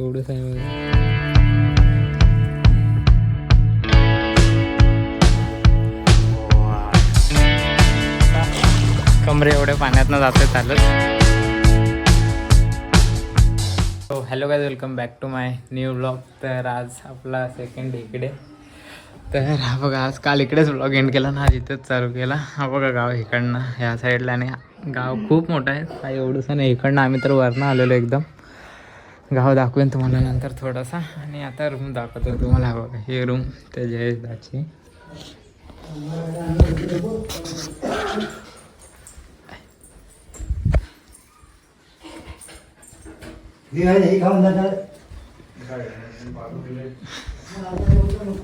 एवढंच आहे बघा. कमरे एवढे पाण्यातनं जाते चालत. हो hello guys, welcome back to my new blog. तर आज आपला सेकंड डे इकडे. तर हा बघा, आज काल इकडेच ब्लॉग एंड केला ना, आज इथंच चालू केला. हा बघा गाव इकडनं ह्या साईडला, आणि गाव खूप मोठं आहे, काही एवढंसं नाही. इकडनं आम्ही तर वरनं आलेलो एकदम. गाव दाखवेन तुम्हाला नंतर थोडासा. आणि आता रूम दाखवतो तुम्हाला. बघा ही रूम त्या जयदाची.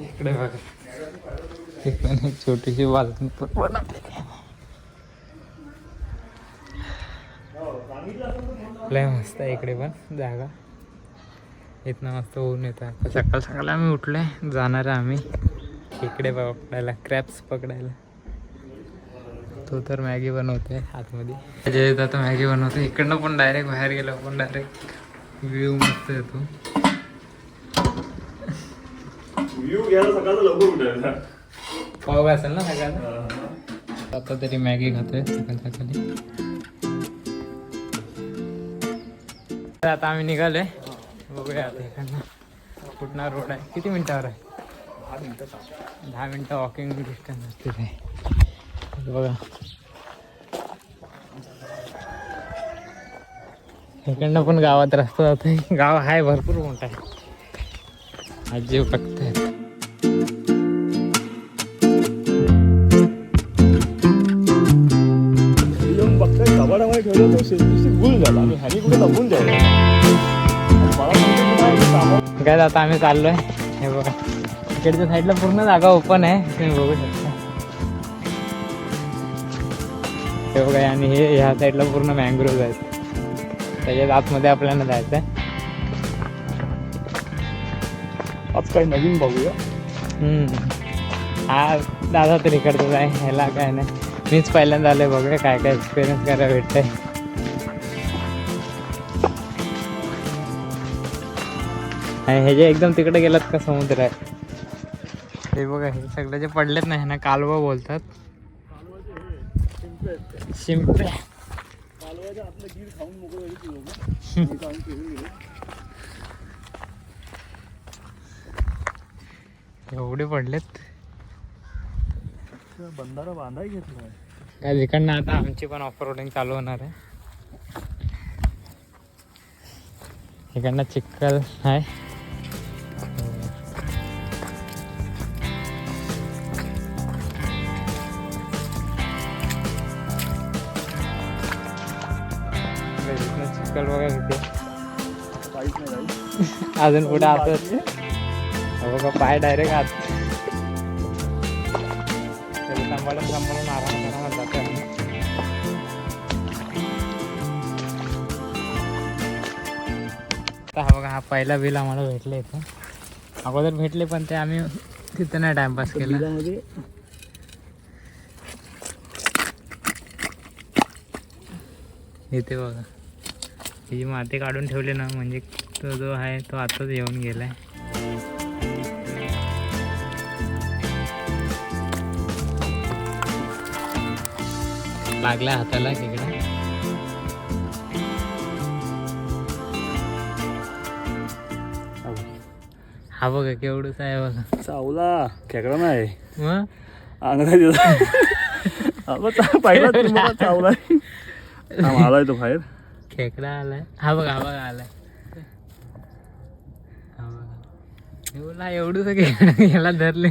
इकडे बघा, इकडे एक छोटीशी बाल्कनी लय मस्त आहे इकडे पण जागा. इथनं मस्त ऊन येतं. आता सकाळ सकाळ आम्ही उठले, जाणार आहे आम्ही इकडे पकडायला, क्रॅप्स पकडायला. तो तर मॅगी बनवते आतमध्ये, जे आता मॅगी बनवते. इकडनं पण डायरेक्ट बाहेर गेलो पण डायरेक्ट व्ह्यू मस्त येतो. व्ह्यू घ्यायला सकाळचं लवकर उठायला पाव असेल ना सकाळचं. आता तरी मॅगी खातोय सकाळ सकाळी. आता आम्ही निघालोय, बघूया आता इकडनं कुठला रोड आहे. किती मिनिटावर आहे? 10 मिनिटं वॉकिंग डिस्टन्स असते ते. बघा इकडनं पण गावात रस्ता जातोय. गाव आहे भरपूर मोठा आहे. आजी बघताय. कबाडामध्ये ठेवलं तर शेतीची गुल झाला आणि ह्यानी कुठे लपून जायला. काय आता आम्ही चाललोय. हे बघा इकडच्या साईडला पूर्ण जागा ओपन आहे, तुम्ही बघू शकता. हे बघा, आणि हे ह्या साईडला पूर्ण मँग्रोव्ह आहेत. त्याच्यात आतमध्ये आपल्याला जायचं आहे. आज काही नवीन बघूया. हा दादा तर इकडचंच आहे, ह्याला काय नाही. मीच पहिल्यांदा आलोय, बघूया काय काय एक्सपिरियन्स करायला भेटतंय. आणि हे जे एकदम तिकडे गेलात का समुद्र आहे. हे बघा, हे सगळे जे पडलेत ना, ह्यांना कालवा बोलतात. शिंपले. एवढे पडलेत. बंधारा बांधाय घेतला काय इकडनं आता आमची पण ऑफ रोडिंग चालू होणार आहे. इकडनं चिखल आहे. चिखल बघा किती. अजून पुढे असंच बघा, पाय डायरेक्ट आत. सांभाळून आरामात जातो आम्ही. हा बघा, हा पहिला बिल आम्हाला भेटले इथं. अगोदर भेटले पण ते आम्ही तिथं नाही टाइमपास केला. इथे बघा, ही माती काढून ठेवली ना, म्हणजे तो जो आहे तो आताच येऊन गेलाय. लागला हाताला तिकडे. हा बघा केवढंच आहे बघा. चावला खेकडा नाही मग अंगठा पाहिला तुम्हाला. चावला आलाय तो बाहेर. खेकडा आलाय. हा बघा, हा बघा आलाय. हा बघा, एवढं सगळं याला धरले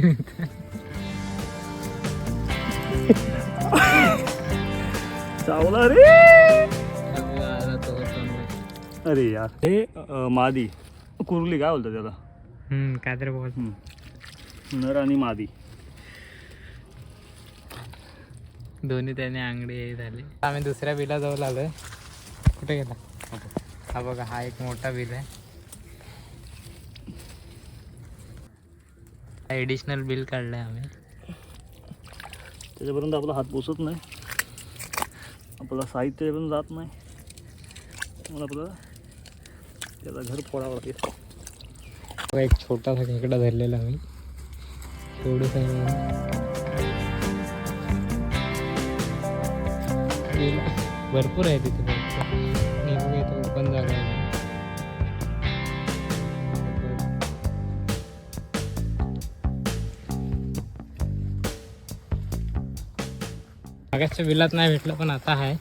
चावला रे. अरे यार, हे मादी कुर्ली काय बोलतात त्याला? काय तरी बोल. नर आणि मादी दोन्ही त्याने आंगडी झाली. आम्ही दुसऱ्या बिला जवळ आलोय. कुठे गेला? हा बघा, हा एक मोठा बिल आहे. ॲडिशनल बिल काढलंय आम्ही. त्याच्यापर्यंत आपला हात पोचत नाही, आपला साहित्य पण जात नाही, म्हणून आपल्याला त्याला घर फोडावं लागेल. एक छोटासा खेकडा धरलेला मी थोडंसं भरपूर आहे तिथे मी बघा इथं ओपन जागा आहे. मागाच्या विलात नाही भेटलं पण आता आहे.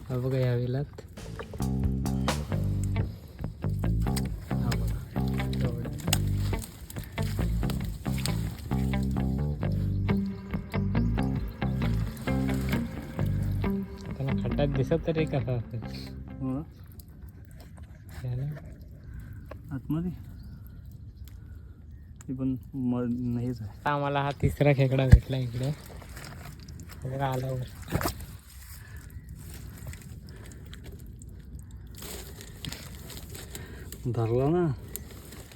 हा बघा या विलात हा बघा एवढं. त्याला खड्ड्यात दिसत तरी कसा असेल त्याला. आतमध्ये ते पण नाहीच आहे. आता आम्हाला हा तिसरा खेकडा भेटला इकडे बघा आल्यावर. धरला ना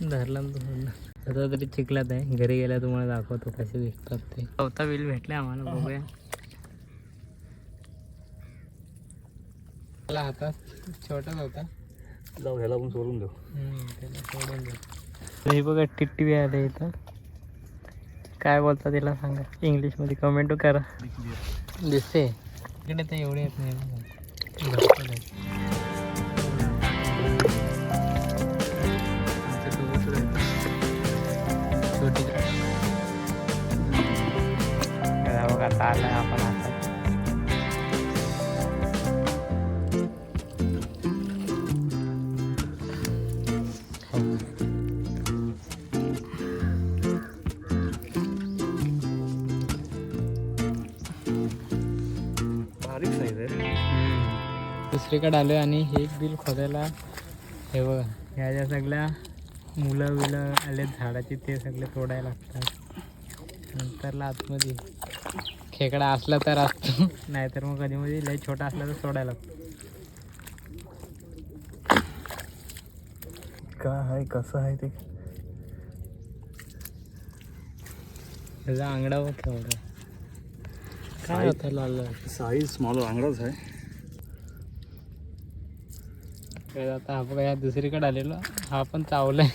धरला ना आता तरी चिखलात आहे. घरी गेल्या तुम्हाला दाखवतो कसे दिसतात ते. चौथा बिल भेटले आम्हाला बघूया. त्याला हातात छोटाच होता. जाऊ ह्याला पण सोडून देऊ. त्याला सोडून देऊ. हे बघा टिट्टी आले इथं. काय बोलता तिला सांगा इंग्लिशमध्ये कमेंट करा. दिसते इकडे तर एवढे येत नाही भरपूर आहेत. छोटी बघा आता आलाय आपण आता. बारीक साईज आहे. दुसरीकडे आलो आणि हे एक बिल खोदायला हे बघा ह्या ज्या सगळ्या मुलं बिलं आले झाडाची ते सगळे तोडायला लागतात. नंतरला आतमध्ये खेकडा असला तर असतो नाहीतर मग कधी मध्ये लय छोटा असला तर सोडायला लागतो. काय आहे कसं आहे ते त्याचा आंगडा बघ केवढा. काय होता लाल साईज स्मॉल आंगडाच आहे. आता हा बघा या दुसरीकडे आलेलो हा पण चावलाय.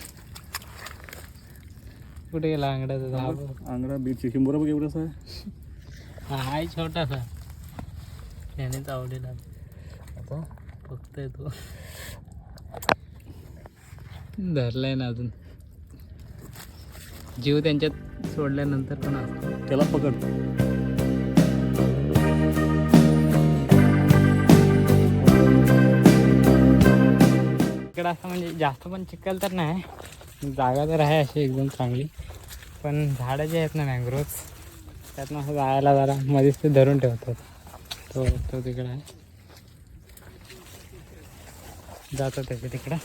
कुठे गेला आंगडा त्याचा. हा बघ आंगडा बीच शिंबोरा बघ एवढाच आहे. हा हाय छोटासा त्याने चावलेला आता फक्त तो धरलाय ना अजून. जीव त्यांच्यात सोडल्यानंतर पण असतो. त्याला पकड. इकडं असं म्हणजे जास्त पण चिखल तर नाही. जागा तर आहे अशी एकदम चांगली पण झाडं जे आहेत ना मँग्रोव्ज त्यातनं असं जायला जरा मध्येच ते धरून ठेवतात. तो तो तिकडं आहे जातो त्याच्या तिकडं.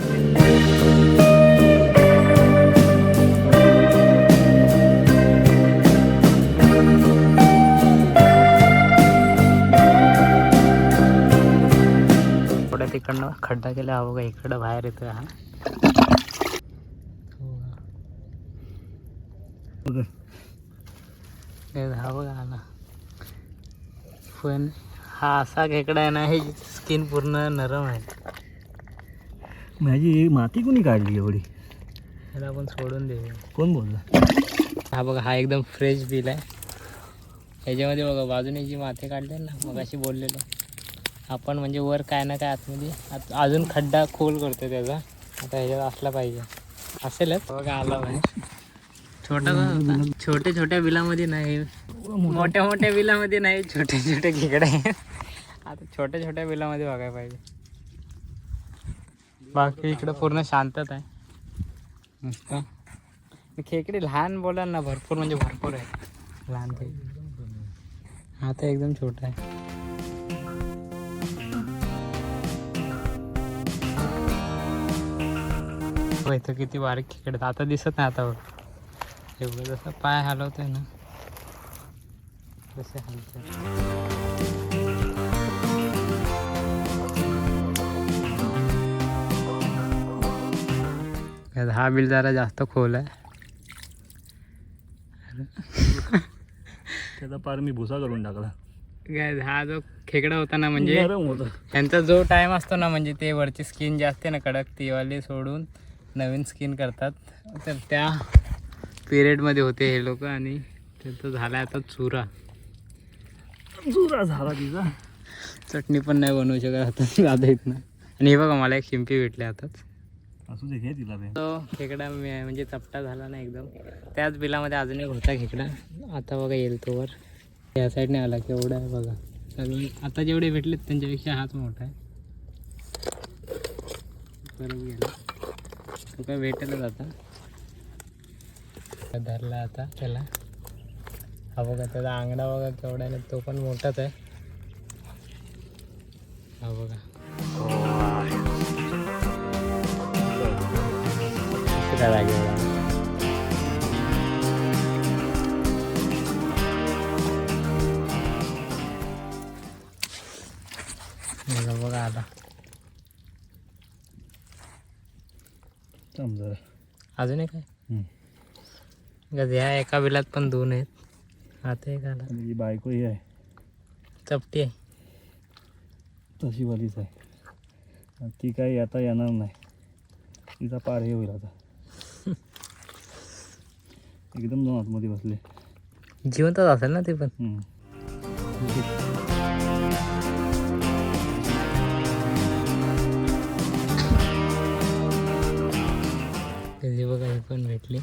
थोड्या तिकडनं खड्डा केला हा बघा इकडं बाहेर येतोय हा. हा बघा आला पण हा असा खेकडा आहे ना हे स्किन पूर्ण नरम आहे. माझी माती कोणी काढली एवढी. ह्याला आपण सोडून देऊया. कोण बोलला. हा बघा हा एकदम फ्रेश बिल आहे. ह्याच्यामध्ये बघा बाजूने जी माती काढली ना मग अशी बोललेलो आपण म्हणजे वर काय ना काय आतमध्ये अजून खड्डा खोल करतो त्याचा. आता ह्याच्यात असला पाहिजे असेलच. बघा आला बाहेर छोटा छोट्या छोट्या बिलामध्ये नाही मोठ्या मोठ्या बिलामध्ये नाही छोटे छोटे खेकडे आहेत. आता छोट्या छोट्या बिलामध्ये बघायला पाहिजे. बाकी इकडं पूर्ण शांतता आहे मस्त. खेकडे लहान बोलाल ना भरपूर म्हणजे भरपूर आहे लहान खेकडे. हा तर एकदम छोटा आहे. इथं किती बारीक खेकडे आता दिसत नाही. आता एवढं जसं पाय हलवतोय ना तसे हलतोय. हा बिल जरा जास्त खोल आहे. त्याचा पार मी भुसा करून टाकला. Guys, हा जो खेकडा होता ना म्हणजे नरम होतं. यांचा जो टाइम असतो ना म्हणजे ते वरची स्किन जी असते ना कडक ती वाली सोडून नवीन स्किन करतात. तर त्या पिरियडमध्ये होते हे लोक आणि त्यांचं झाला आता चुरा झाला तिचा. चटणी पण नाही बनवू शकत आता आता इथनं. आणि हे बघा मला एक शिंपी भेटली आताच. असू दे घे तिला ते. तो खेकडा म्हणजे चपटा झाला ना एकदम. त्याच बिलामध्ये अजून एक होता खेकडा. आता बघा येईल तोवर या साईडने आला केवढा आहे बघा. सगळे आता जेवढे भेटलेत त्यांच्यापेक्षा हाच मोठा आहे. परत गेला तो काय भेटेलच आता. धरला आता त्याला. हा बघा त्याचा आंगडा बघा केवढा आहे. तो पण मोठाच आहे. हा बघा त्या जागेवर बघा आता अजून एक आहे. ह्या एका बिलात पण दोन आहेत. आता एक आला. ही बायको ही आहे चपटी आहे. तशी वालीच आहे. ती काही आता येणार नाही. तिचा पार हे होईल आता. एकदम दोन आतमध्ये बसले. जिवंतच असेल ना ते पण. कधी बघा ही पण भेटली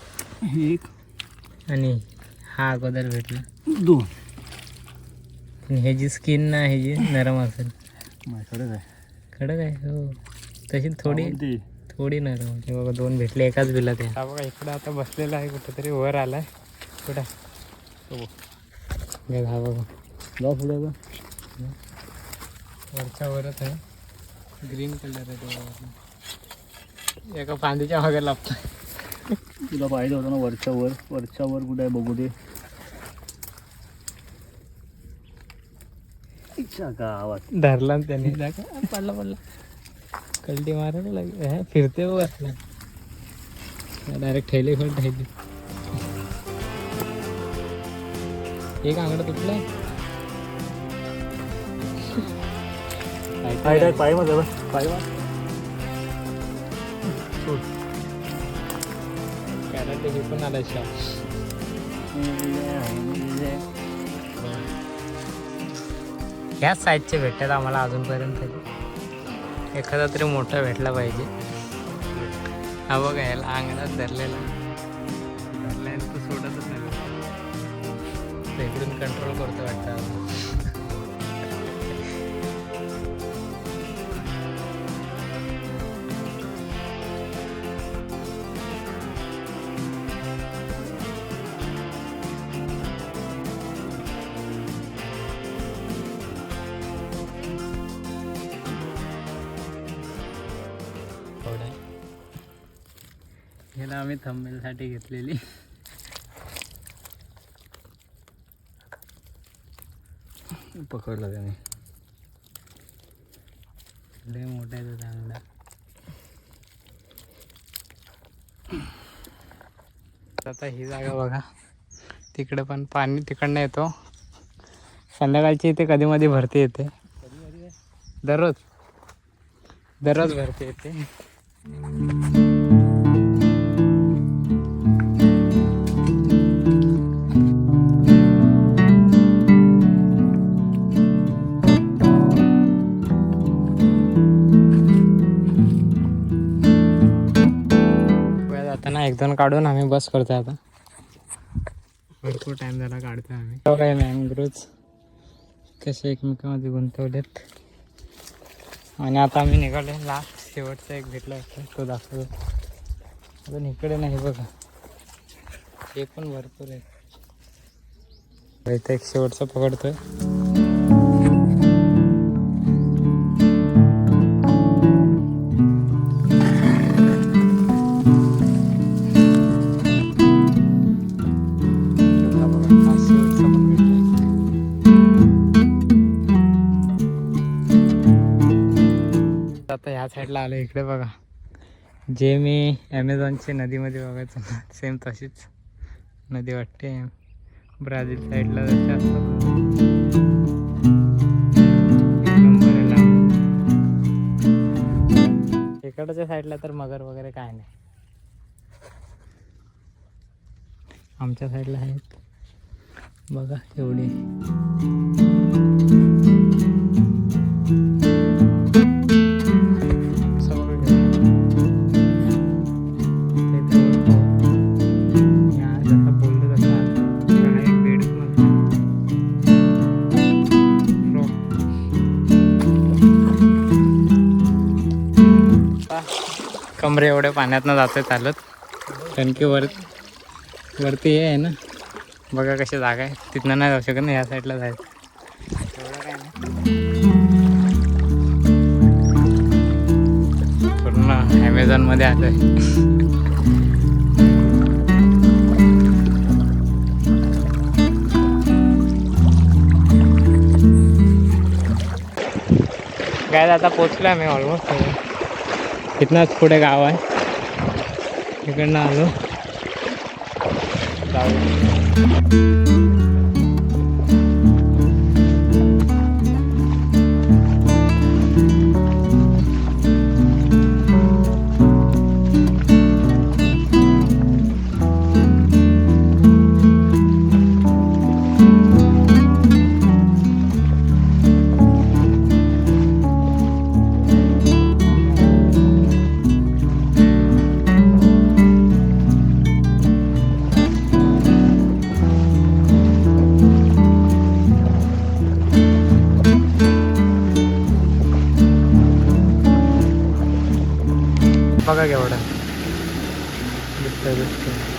एक आणि हा अगोदर भेटला दोन. पण हे जी स्किन ना हे जी नरम असेल. खरंच आहे. खडक आहे हो. तशी थोडी नरम. हे बघा दोन भेटले एकाच बिलात. हा बघा इकडं आता बसलेला आहे कुठेतरी वर आलाय. कुठं हा बघा जाऊ पुढे वरच्या वरच आहे. ग्रीन कलर आहे तो. एका फांदीच्या मागे लागतो. तुला पाहिजे होतं ना वरच्या वर कुठे आहे बघू दे. गावात धरला त्याने पडला कलटी मारायला लागली. फिरते बघ डायरेक्ट ठेले एक आंगडा तुटलाय. पाय मध्ये पाय कॅरेट हे पण आला शॉप. ह्याच साईजचे भेटतात आम्हाला अजूनपर्यंत. एखादा तरी मोठा भेटला पाहिजे. हा बघा याला अंगणात धरलेला तो सोडतच नाही. इकडून कंट्रोल करतो वाटतं. ह्याला आम्ही थंबनेलसाठी घेतलेली. पकडला त्याने. लय मोठा आहे तो चांगला. आता ही जागा बघा. तिकडे पण पाणी तिकडनं येतो. संध्याकाळची इथे कधी मध्ये भरती येते. दररोज भरती येते. एक दोन काढून आम्ही बस करतोय आता. भरपूर टाइम झाला काढतोय आम्ही. काय मँग्रोव्ज कसे एकमेकांमध्ये गुंतवलेत. आणि आता आम्ही निघाले. लास्ट शेवटचा एक भेटला तो दाखवतो. अजून इकडे नाही बघा. हे पण भरपूर आहे. इथं एक शेवटचा पकडतोय. आता ह्या साईडला आलो. इकडे बघा जे मी ॲमेझॉनची नदीमध्ये बघायचं ना सेम तशीच नदी वाटते. ब्राझील साईडला जशी असतात. इकडच्या साईडला तर मगर वगैरे काय नाही. आमच्या साईडला आहेत बघा एवढी. कमरे एवढ्या पाण्यातनं जाते चालत, कारण की वरती हे आहे ना बघा कशी जागा आहे. तिथनं नाही जाऊ शकत ना, ह्या साईडला जायचं. एवढं काय नाही, पूर्ण ॲमेझॉनमध्ये आलं आहे. काय आता पोचलो आम्ही ऑलमोस्ट. इथनंच पुढे गाव आहे, इकडनं आलो. बघा केवढा दिसतोय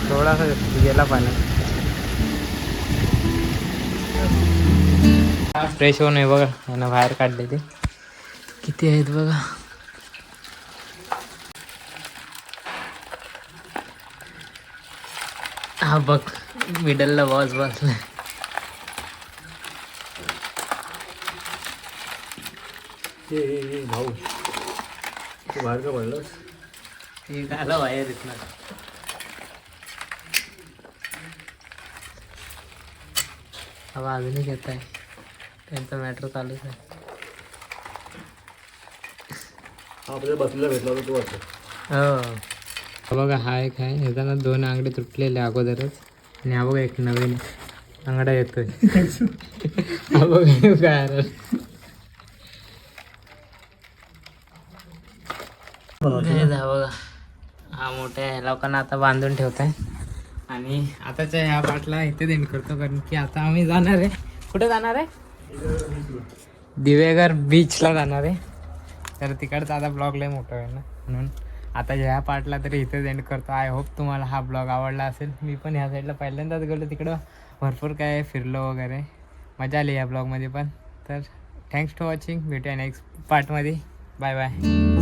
थोडासा गेला पाण्यात. फ्रेश होऊन आहे बघा, यांना बाहेर काढले ते किती आहेत बघा. हा बघ मिडलला बॉस बसला. भाऊ तू बाहेर का पडलास? एक आला बाहेर इथनं. हवा अजूनही येत आहे, त्यांचा मॅटर चालूच आहे. आपल्याला बसलेला भेटला होता तू वाटतं. हो बघा हा एक आहे, येताना 2 आंगडे तुटलेले अगोदरच, आणि हा बघा एक नवीन आंगडा येतोय. हा बघा काय बघा, हा मोठ्या लोकांना आता बांधून ठेवत आहे. आणि आताच्या ह्या पाटला इथे देण करतो, कारण की आता आम्ही जाणार आहे. कुठे जाणार आहे? दिवेघर बीचला जाणार आहे. तर तिकडचा आता ब्लॉग लय मोठा आहे ना, म्हणून आता ह्या पार्टला तरी इथेच एंड करतो. आय होप तुम्हाला हा ब्लॉग आवडला असेल. मी पण ह्या साईडला पहिल्यांदाच गेलो, तिकडं भरपूर काय फिरलो वगैरे, मजा आली या ब्लॉगमध्ये पण. तर थँक्स फॉर वॉचिंग, भेटूया नेक्स्ट पार्टमध्ये. Bye bye.